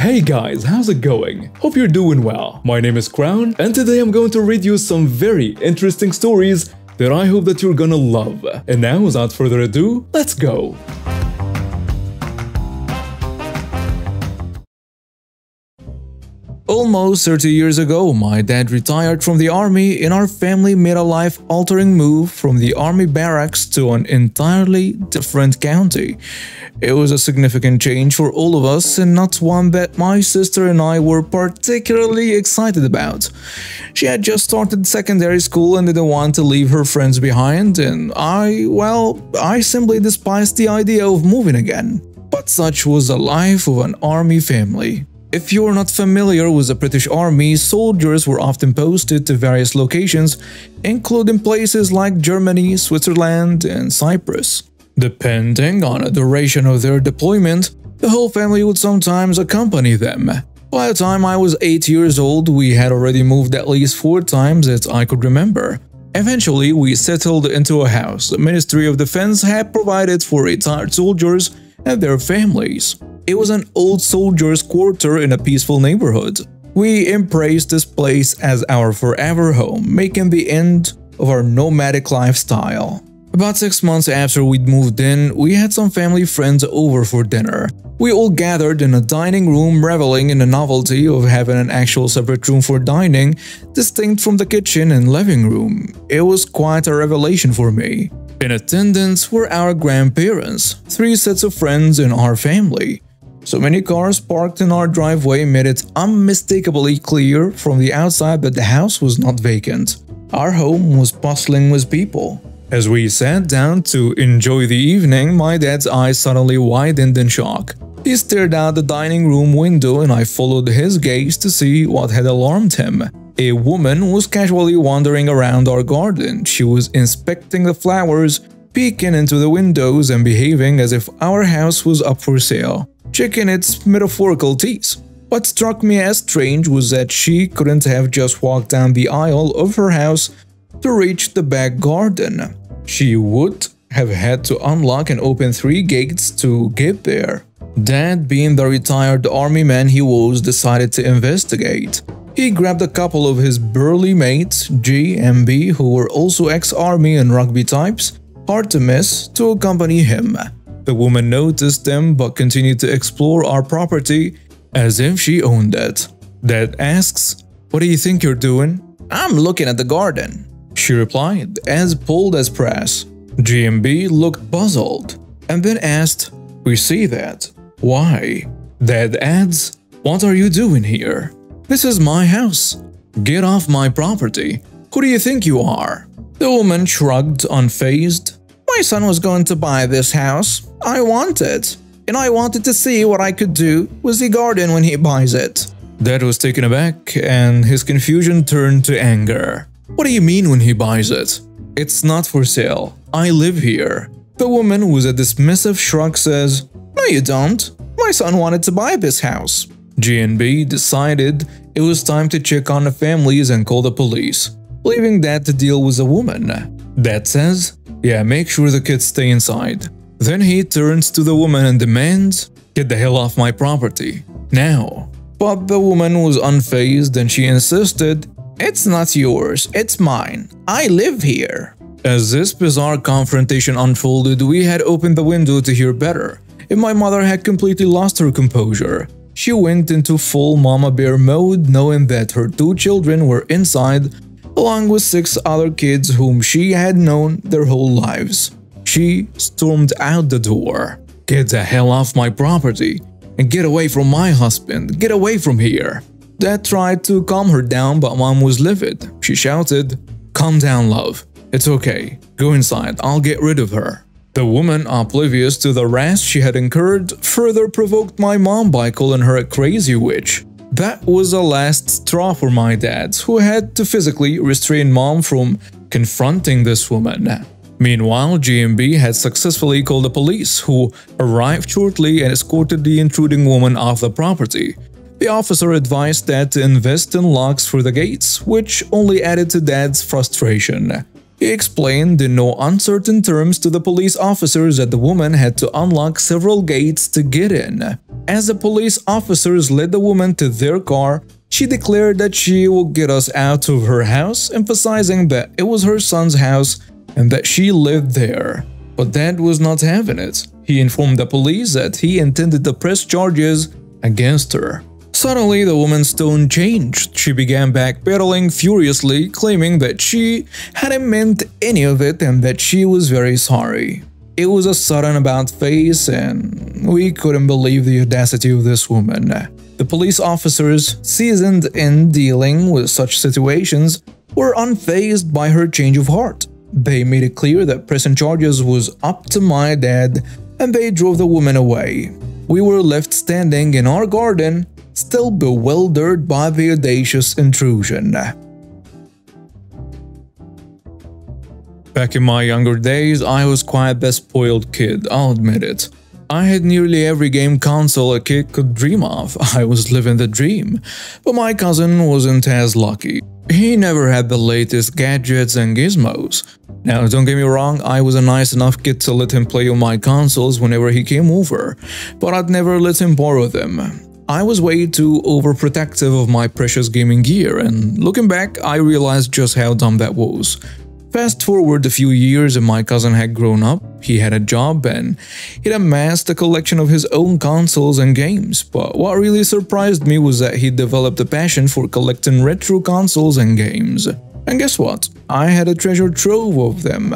Hey guys, how's it going? Hope you're doing well. My name is Crown, and today I'm going to read you some very interesting stories that I hope that you're gonna love. And now, without further ado, let's go! Almost 30 years ago, my dad retired from the army and our family made a life-altering move from the army barracks to an entirely different county. It was a significant change for all of us and not one that my sister and I were particularly excited about. She had just started secondary school and didn't want to leave her friends behind, and I simply despised the idea of moving again. But such was the life of an army family. If you're not familiar with the British Army, soldiers were often posted to various locations, including places like Germany, Switzerland, and Cyprus. Depending on the duration of their deployment, the whole family would sometimes accompany them. By the time I was 8 years old, we had already moved at least 4 times that I could remember. Eventually, we settled into a house the Ministry of Defense had provided for retired soldiers and their families. It was an old soldiers' quarter in a peaceful neighborhood. We embraced this place as our forever home, making the end of our nomadic lifestyle. About 6 months after we'd moved in, we had some family friends over for dinner. We all gathered in a dining room, reveling in the novelty of having an actual separate room for dining, distinct from the kitchen and living room. It was quite a revelation for me. In attendance were our grandparents, 3 sets of friends, and our family. So many cars parked in our driveway made it unmistakably clear from the outside that the house was not vacant. Our home was bustling with people. As we sat down to enjoy the evening, my dad's eyes suddenly widened in shock. He stared out the dining room window and I followed his gaze to see what had alarmed him. A woman was casually wandering around our garden. She was inspecting the flowers, peeking into the windows and behaving as if our house was up for sale, checking its metaphorical teeth. What struck me as strange was that she couldn't have just walked down the aisle of her house to reach the back garden. She would have had to unlock and open 3 gates to get there. Dad, being the retired army man he was, decided to investigate. He grabbed a couple of his burly mates, G and B, who were also ex-army and rugby types, hard to miss, to accompany him. The woman noticed them but continued to explore our property as if she owned it. Dad asks, "What do you think you're doing?" "I'm looking at the garden," she replied, as bold as brass. G and B looked puzzled and then asked, "We see that. Why?" Dad adds, "What are you doing here? This is my house. Get off my property. Who do you think you are?" The woman shrugged, unfazed. "My son was going to buy this house. I want it. And I wanted to see what I could do with the garden when he buys it." Dad was taken aback and his confusion turned to anger. "What do you mean when he buys it? It's not for sale. I live here." The woman, with a dismissive shrug, says, "No, you don't. My son wanted to buy this house." G and B decided it was time to check on the families and call the police, leaving Dad to deal with the woman. Dad says, "Yeah, make sure the kids stay inside." Then he turns to the woman and demands, "Get the hell off my property, now." But the woman was unfazed and she insisted, "It's not yours, it's mine. I live here." As this bizarre confrontation unfolded, we had opened the window to hear better, and my mother had completely lost her composure. She went into full mama bear mode, knowing that her 2 children were inside, along with 6 other kids whom she had known their whole lives. She stormed out the door. "Get the hell off my property, and get away from my husband, get away from here." Dad tried to calm her down, but Mom was livid. She shouted, "Calm down, love. It's okay. Go inside, I'll get rid of her." The woman, oblivious to the wrath she had incurred, further provoked my mom by calling her a crazy witch. That was the last straw for my dad, who had to physically restrain Mom from confronting this woman. Meanwhile, G and B had successfully called the police, who arrived shortly and escorted the intruding woman off the property. The officer advised Dad to invest in locks for the gates, which only added to Dad's frustration. He explained in no uncertain terms to the police officers that the woman had to unlock several gates to get in. As the police officers led the woman to their car, she declared that she would get us out of her house, emphasizing that it was her son's house and that she lived there. But Dad was not having it. He informed the police that he intended to press charges against her. Suddenly, the woman's tone changed. She began backpedaling furiously, claiming that she hadn't meant any of it and that she was very sorry. It was a sudden about-face, and we couldn't believe the audacity of this woman. The police officers, seasoned in dealing with such situations, were unfazed by her change of heart. They made it clear that pressing charges was up to my dad, and they drove the woman away. We were left standing in our garden, still bewildered by the audacious intrusion. Back in my younger days, I was quite the spoiled kid, I'll admit it. I had nearly every game console a kid could dream of. I was living the dream. But my cousin wasn't as lucky. He never had the latest gadgets and gizmos. Now, don't get me wrong, I was a nice enough kid to let him play on my consoles whenever he came over, but I'd never let him borrow them. I was way too overprotective of my precious gaming gear, and looking back, I realized just how dumb that was. Fast forward a few years and my cousin had grown up, he had a job, and he'd amassed a collection of his own consoles and games. But what really surprised me was that he developed a passion for collecting retro consoles and games. And guess what? I had a treasure trove of them.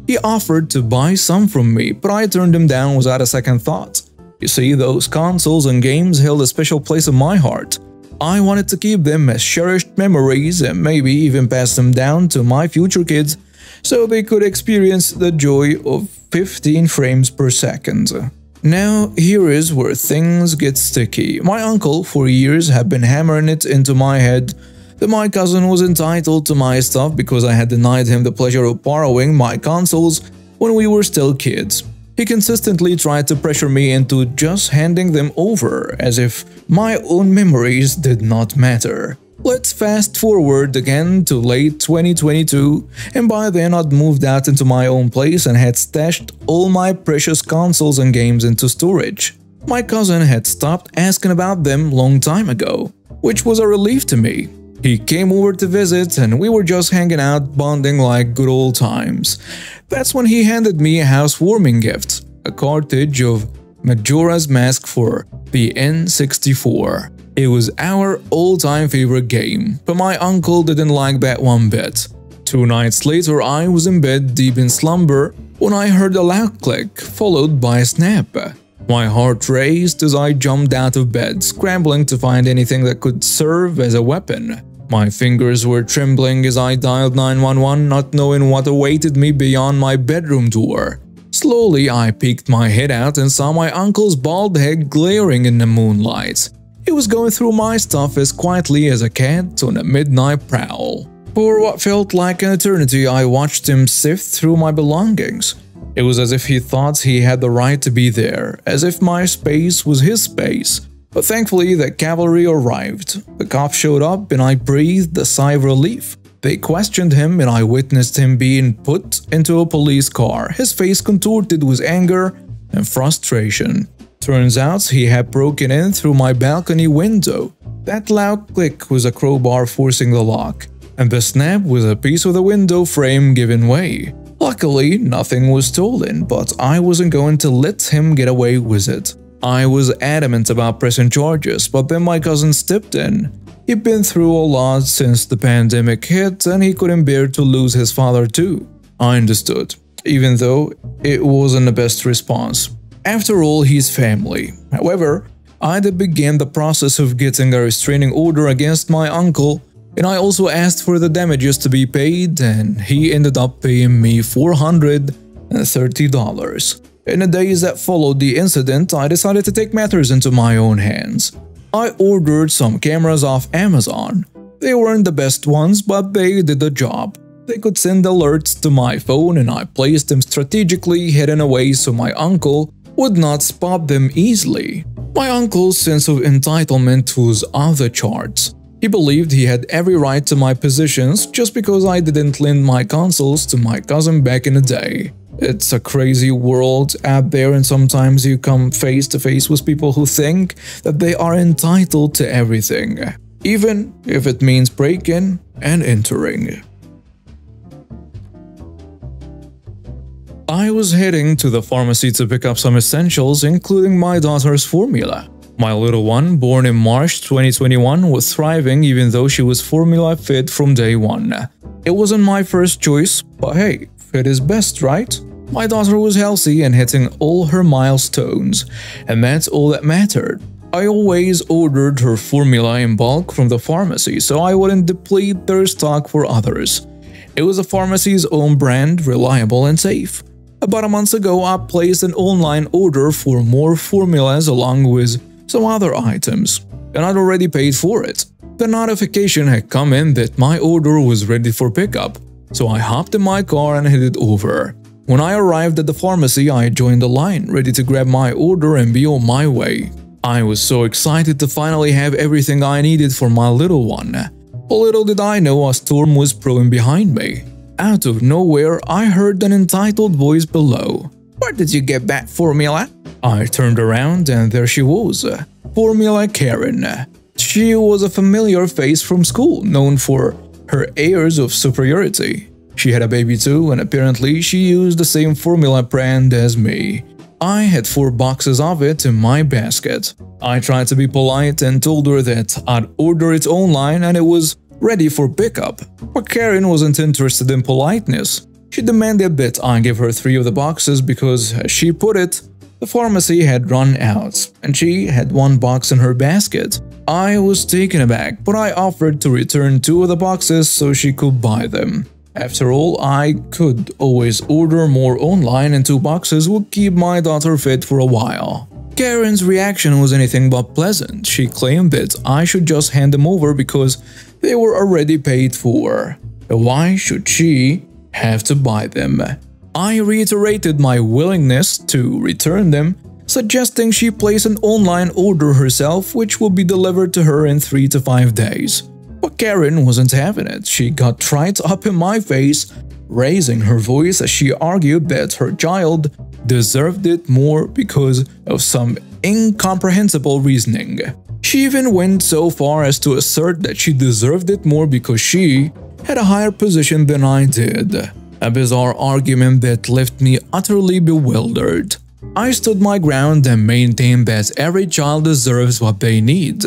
He offered to buy some from me, but I turned him down without a second thought. You see, those consoles and games held a special place in my heart. I wanted to keep them as cherished memories and maybe even pass them down to my future kids so they could experience the joy of 15 frames per second. Now, here is where things get sticky. My uncle, for years, had been hammering it into my head that my cousin was entitled to my stuff because I had denied him the pleasure of borrowing my consoles when we were still kids. He consistently tried to pressure me into just handing them over, as if my own memories did not matter. Let's fast forward again to late 2022, and by then I'd moved out into my own place and had stashed all my precious consoles and games into storage. My cousin had stopped asking about them long time ago, which was a relief to me. He came over to visit and we were just hanging out, bonding like good old times. That's when he handed me a housewarming gift, a cartridge of Majora's Mask for the N64. It was our all-time favorite game, but my uncle didn't like that one bit. 2 nights later, I was in bed deep in slumber when I heard a loud click, followed by a snap. My heart raced as I jumped out of bed, scrambling to find anything that could serve as a weapon. My fingers were trembling as I dialed 911, not knowing what awaited me beyond my bedroom door. Slowly, I peeked my head out and saw my uncle's bald head glaring in the moonlight. He was going through my stuff as quietly as a cat on a midnight prowl. For what felt like an eternity, I watched him sift through my belongings. It was as if he thought he had the right to be there, as if my space was his space. But thankfully, the cavalry arrived. The cops showed up and I breathed a sigh of relief. They questioned him and I witnessed him being put into a police car, his face contorted with anger and frustration. Turns out he had broken in through my balcony window. That loud click was a crowbar forcing the lock, and the snap was a piece of the window frame giving way. Luckily, nothing was stolen, but I wasn't going to let him get away with it. I was adamant about pressing charges, but then my cousin stepped in. He'd been through a lot since the pandemic hit, and he couldn't bear to lose his father too. I understood, even though it wasn't the best response. After all, he's family. However, I did begin the process of getting a restraining order against my uncle, and I also asked for the damages to be paid, and he ended up paying me $430. In the days that followed the incident, I decided to take matters into my own hands. I ordered some cameras off Amazon. They weren't the best ones, but they did the job. They could send alerts to my phone, and I placed them strategically hidden away so my uncle would not spot them easily. My uncle's sense of entitlement was off the charts. He believed he had every right to my positions just because I didn't lend my consoles to my cousin back in the day. It's a crazy world out there, and sometimes you come face to face with people who think that they are entitled to everything, even if it means breaking and entering. I was heading to the pharmacy to pick up some essentials, including my daughter's formula. My little one, born in March 2021, was thriving even though she was formula fit from day one. It wasn't my first choice, but hey, fit is best, right? My daughter was healthy and hitting all her milestones, and that's all that mattered. I always ordered her formula in bulk from the pharmacy so I wouldn't deplete their stock for others. It was the pharmacy's own brand, reliable and safe. About a month ago, I placed an online order for more formulas along with some other items, and I'd already paid for it. The notification had come in that my order was ready for pickup, so I hopped in my car and headed over. When I arrived at the pharmacy, I joined the line, ready to grab my order and be on my way. I was so excited to finally have everything I needed for my little one. But little did I know a storm was brewing behind me. Out of nowhere, I heard an entitled voice below. "Where did you get that formula?" I turned around and there she was, Formula Karen. She was a familiar face from school, known for her airs of superiority. She had a baby too, and apparently she used the same formula brand as me. I had 4 boxes of it in my basket. I tried to be polite and told her that I'd order it online and it was ready for pickup. But Karen wasn't interested in politeness. She demanded that I give her 3 of the boxes because, as she put it, the pharmacy had run out, and she had 1 box in her basket. I was taken aback, but I offered to return 2 of the boxes so she could buy them. After all, I could always order more online and 2 boxes would keep my daughter fit for a while. Karen's reaction was anything but pleasant. She claimed that I should just hand them over because they were already paid for. Why should she have to buy them? I reiterated my willingness to return them, suggesting she place an online order herself, which would be delivered to her in 3 to 5 days. But Karen wasn't having it. She got right up in my face, raising her voice as she argued that her child deserved it more because of some incomprehensible reasoning. She even went so far as to assert that she deserved it more because she had a higher position than I did. A bizarre argument that left me utterly bewildered. I stood my ground and maintained that every child deserves what they need,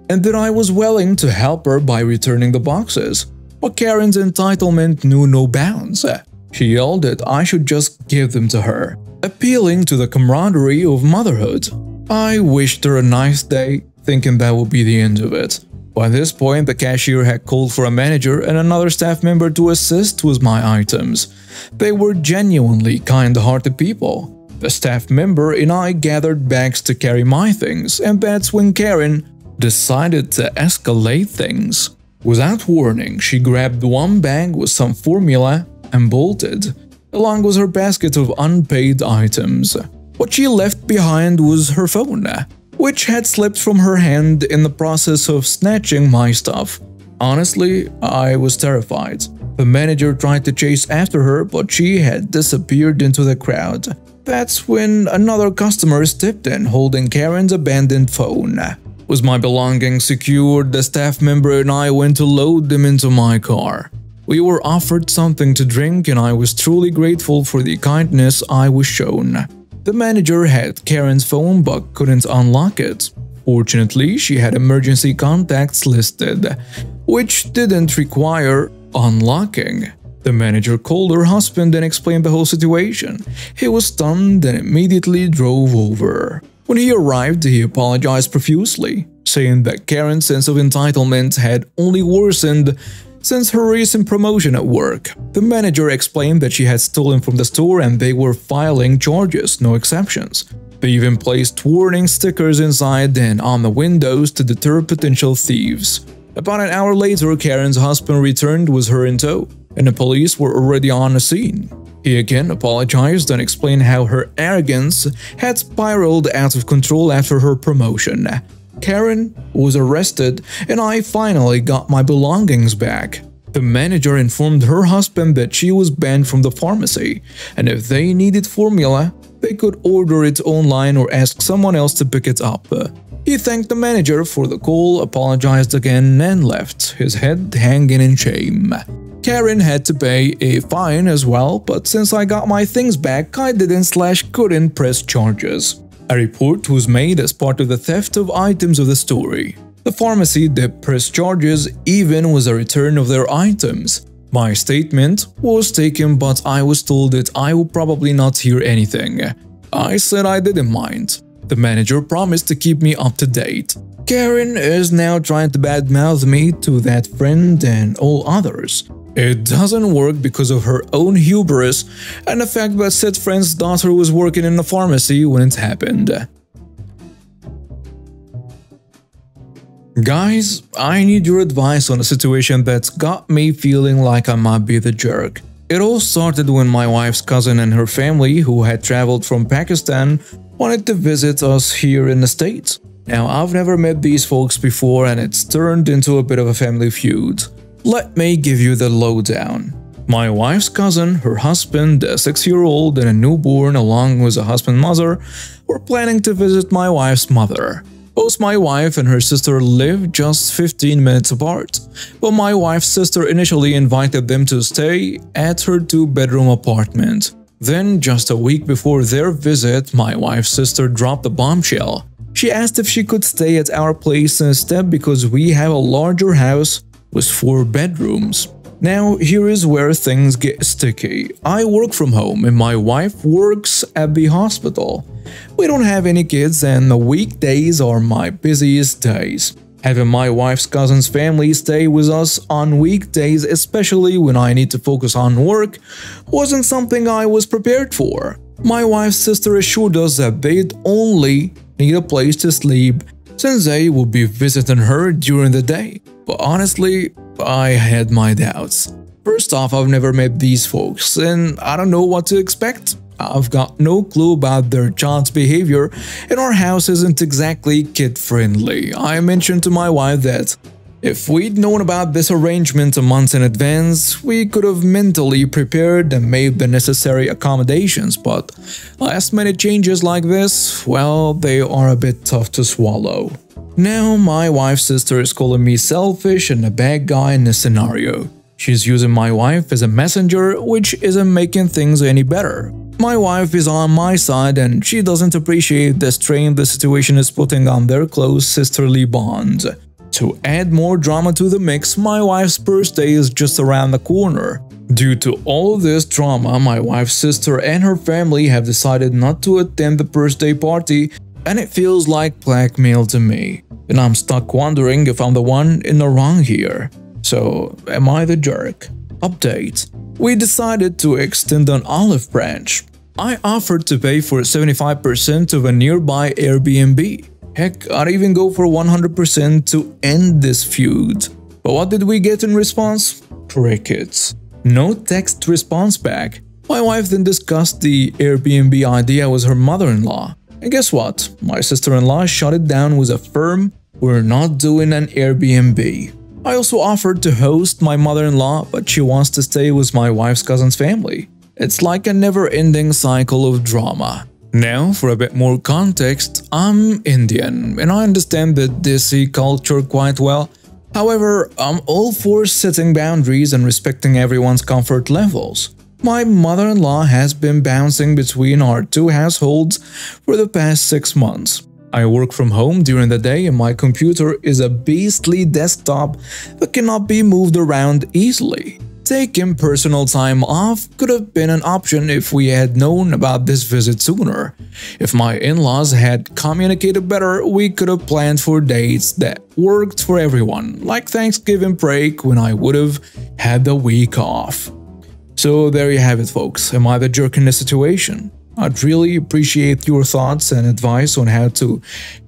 and that I was willing to help her by returning the boxes. But Karen's entitlement knew no bounds. She yelled that I should just give them to her, appealing to the camaraderie of motherhood. I wished her a nice day, thinking that would be the end of it. By this point, the cashier had called for a manager and another staff member to assist with my items. They were genuinely kind-hearted people. The staff member and I gathered bags to carry my things, and that's when Karen decided to escalate things. Without warning, she grabbed 1 bag with some formula and bolted, along with her basket of unpaid items. What she left behind was her phone, which had slipped from her hand in the process of snatching my stuff. Honestly, I was terrified. The manager tried to chase after her, but she had disappeared into the crowd. That's when another customer stepped in, holding Karen's abandoned phone. With my belongings secured, the staff member and I went to load them into my car. We were offered something to drink, and I was truly grateful for the kindness I was shown. The manager had Karen's phone but couldn't unlock it. Fortunately, she had emergency contacts listed, which didn't require unlocking. The manager called her husband and explained the whole situation. He was stunned and immediately drove over. When he arrived, he apologized profusely, saying that Karen's sense of entitlement had only worsened since her recent promotion at work. The manager explained that she had stolen from the store and they were filing charges, no exceptions. They even placed warning stickers inside and on the windows to deter potential thieves. About an hour later, Karen's husband returned with her in tow, and the police were already on the scene. He again apologized and explained how her arrogance had spiraled out of control after her promotion. Karen was arrested, and I finally got my belongings back. The manager informed her husband that she was banned from the pharmacy, and if they needed formula, they could order it online or ask someone else to pick it up. He thanked the manager for the call, apologized again, and left, his head hanging in shame. Karen had to pay a fine as well, but since I got my things back, I didn't/couldn't press charges. A report was made as part of the theft of items of the story. The pharmacy did press charges even with a return of their items. My statement was taken, but I was told that I will probably not hear anything. I said I didn't mind. The manager promised to keep me up to date. Karen is now trying to badmouth me to that friend and all others. It doesn't work because of her own hubris and the fact that said friend's daughter was working in the pharmacy when it happened. Guys, I need your advice on a situation that's got me feeling like I might be the jerk. It all started when my wife's cousin and her family, who had traveled from Pakistan, wanted to visit us here in the States. Now, I've never met these folks before and it's turned into a bit of a family feud. Let me give you the lowdown. My wife's cousin, her husband, a 6-year-old and a newborn along with a husband mother, were planning to visit my wife's mother. Both my wife and her sister live just 15 minutes apart, but my wife's sister initially invited them to stay at her 2-bedroom apartment. Then, just a week before their visit, my wife's sister dropped a bombshell. She asked if she could stay at our place instead because we have a larger house with 4 bedrooms. Now, here is where things get sticky. I work from home and my wife works at the hospital. We don't have any kids and the weekdays are my busiest days. Having my wife's cousin's family stay with us on weekdays, especially when I need to focus on work, wasn't something I was prepared for. My wife's sister assured us that they'd only need a place to sleep since they would be visiting her during the day. But honestly, I had my doubts. First off, I've never met these folks and I don't know what to expect. I've got no clue about their child's behavior and our house isn't exactly kid-friendly. I mentioned to my wife that if we'd known about this arrangement a month in advance, we could have mentally prepared and made the necessary accommodations, but last-minute changes like this, well, they are a bit tough to swallow. Now, my wife's sister is calling me selfish and a bad guy in this scenario. She's using my wife as a messenger, which isn't making things any better. My wife is on my side and she doesn't appreciate the strain the situation is putting on their close sisterly bond. To add more drama to the mix, my wife's birthday is just around the corner. Due to all of this drama, my wife's sister and her family have decided not to attend the birthday party, and it feels like blackmail to me. And I'm stuck wondering if I'm the one in the wrong here. So, am I the jerk? Update. We decided to extend an olive branch. I offered to pay for 75% of a nearby Airbnb. Heck, I'd even go for 100% to end this feud. But what did we get in response? Crickets. No text response back. My wife then discussed the Airbnb idea with her mother-in-law. And guess what? My sister-in-law shut it down with a firm, "We're not doing an Airbnb." I also offered to host my mother-in-law, but she wants to stay with my wife's cousin's family. It's like a never-ending cycle of drama. Now, for a bit more context, I'm Indian, and I understand the Desi culture quite well. However, I'm all for setting boundaries and respecting everyone's comfort levels. My mother-in-law has been bouncing between our 2 households for the past 6 months. I work from home during the day and my computer is a beastly desktop that cannot be moved around easily. Taking personal time off could have been an option if we had known about this visit sooner. If my in-laws had communicated better, we could have planned for dates that worked for everyone, like Thanksgiving break when I would have had the week off. So there you have it, folks. Am I the jerk in this situation? I'd really appreciate your thoughts and advice on how to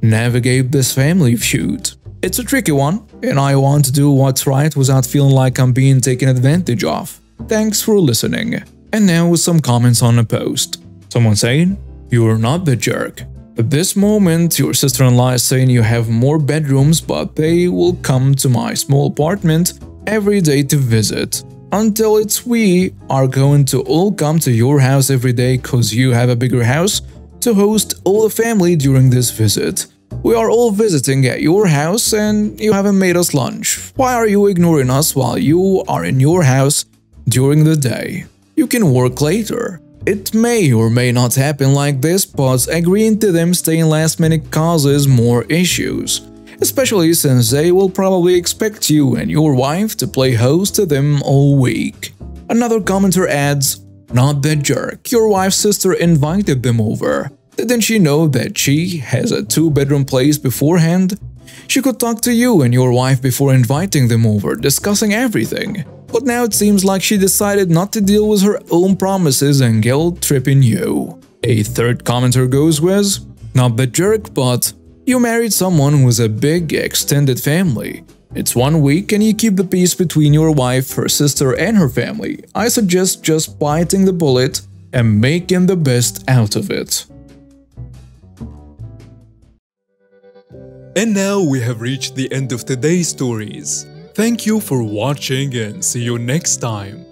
navigate this family feud. It's a tricky one, and I want to do what's right without feeling like I'm being taken advantage of. Thanks for listening. And now with some comments on the post. Someone saying, "You're not the jerk." At this moment, your sister-in-law is saying you have more bedrooms, but they will come to my small apartment every day to visit. Until we are going to all come to your house every day cause you have a bigger house to host all the family during this visit. We are all visiting at your house and you haven't made us lunch. Why are you ignoring us while you are in your house during the day? You can work later. It may or may not happen like this, but agreeing to them staying last minute causes more issues, especially since they will probably expect you and your wife to play host to them all week. Another commenter adds, "Not that jerk, your wife's sister invited them over. Didn't she know that she has a 2-bedroom place beforehand? She could talk to you and your wife before inviting them over, discussing everything. But now it seems like she decided not to deal with her own promises and guilt-tripping you." A third commenter goes with, "Not the jerk, but you married someone with a big extended family. It's 1 week and you keep the peace between your wife, her sister and her family. I suggest just biting the bullet and making the best out of it." And now we have reached the end of today's stories. Thank you for watching and see you next time.